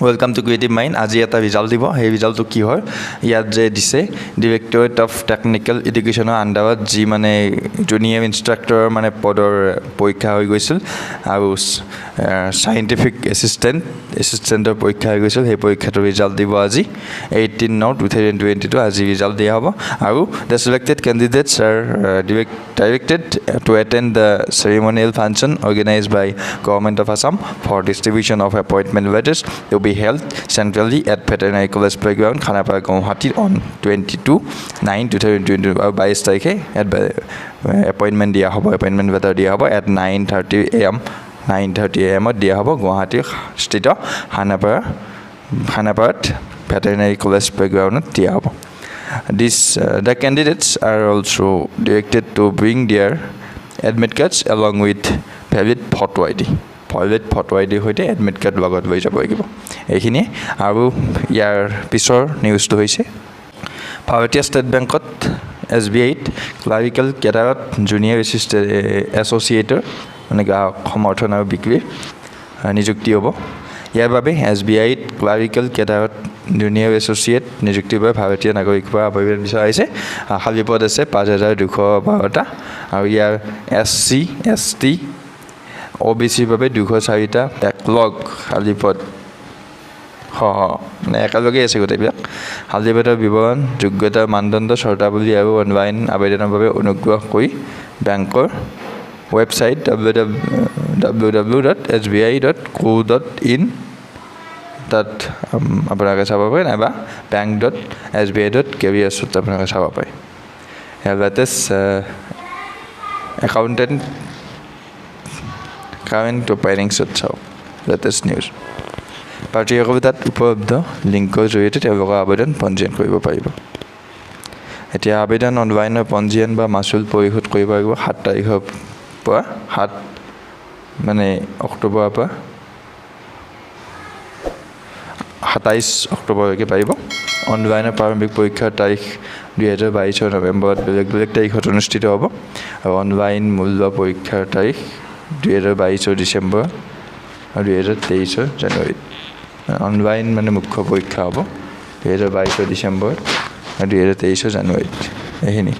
Welcome to Creative Mind. আজি এটা result দিব সেই ৰিজাল্টটো কি হয় ইয়াত যে দিছে ডিৰেক্টৰেট অফ টেকনিকেল এডুকেশ্যনৰ আণ্ডাৰত যি মানে জুনিয়ৰ ইনষ্ট্ৰাক্টৰৰ মানে পদৰ পৰীক্ষা হৈ গৈছিল আৰু সাইণ্টিফিক এছিষ্টেণ্টৰ পৰীক্ষা হৈ গৈছিল সেই পৰীক্ষাটোৰ ৰিজাল্ট দিব আজি 18/9/2022 আজি ৰিজাল্ট দিয়া হ'ব আৰু the selected candidates R directed to attend the ceremonial function organized by Government of Assam for distribution of appointment letters to be held centrally at Veterinary College Playground, Khanapara, Guwahati on 22/9/2022 আৰু 22 তাৰিখে appointment দিয়া হ'ব appointment letter দিয়া হ'ব at 9:30 AM 9:30 AM দিয়া হ'ব গুৱাহাটীৰ স্থিত খানাপাৰাত Veterinary College Playground দিয়া হ'ব The candidates are also directed to bring their admit cards along with valid photo ID. Valid photo ID होते admit card লগত লৈ যাব লাগিব এইখিনি আৰু ইয়াৰ পিছৰ নিউজটো হৈছে ভাৰতীয় ষ্টেট বেংকত SBI ক্লাৰিকেল কেডাৰত জুনিয়ৰ এছ'চিয়েটৰ মানে সমৰ্থন আৰু বিক্ৰী নিযুক্তি হ'ব ইয়াৰ বাবে SBI ক্লাৰিকেল কেডাৰত জুনিয়ৰ এছ'চিয়েট নিযুক্তিৰ বাবে ভাৰতীয় নাগৰিকৰ পৰা আবেদন বিচাৰিছে খালী পদ আছে 5,212টা আৰু ইয়াৰ SC ST OBCৰ বাবে 204টা বেকলগ খালী পদ মানে একেলগে আছে গোটেইবিলাক খালী পদৰ বিৱৰণ যোগ্যতাৰ মানদণ্ড চৰ্তাৱলী আৰু অনলাইন আবেদনৰ বাবে অনুগ্ৰহ কৰি বেংকৰ ৱেবছাইট www.sbi.co.in তাত আপোনালোকে চাব পাৰে নাইবা bank.sbi.careers আপোনালোকে চাব পাৰে লেটেষ্ট একাউণ্টেণ্ট কাৰেণ্ট অপাৰেটিংছত চাওক লেটেষ্ট নিউজ প্ৰাৰ্থীসকলে তাত উপলব্ধ লিংকৰ জৰিয়তে তেওঁলোকৰ আবেদন পঞ্জীয়ন কৰিব পাৰিব এতিয়া আবেদন অনলাইনৰ পঞ্জীয়ন বা মাচুল পৰিশোধ কৰিব লাগিব 7 তাৰিখৰ পৰা 7 মানে অক্টোবৰৰ পৰা 27 অক্টোবৰলৈকে পাৰিব অনলাইনৰ প্ৰাৰম্ভিক পৰীক্ষাৰ তাৰিখ 2022 নৱেম্বৰত বেলেগ তাৰিখত অনুষ্ঠিত হ'ব আৰু অনলাইন মূল্য পৰীক্ষাৰ তাৰিখ 2022 ডিচেম্বৰ আৰু 2023 জানুৱাৰীত অনলাইন মানে মুখ্য পৰীক্ষা হ'ব 2022 ডিচেম্বৰ আৰু 2023 জানুৱাৰীত এইখিনি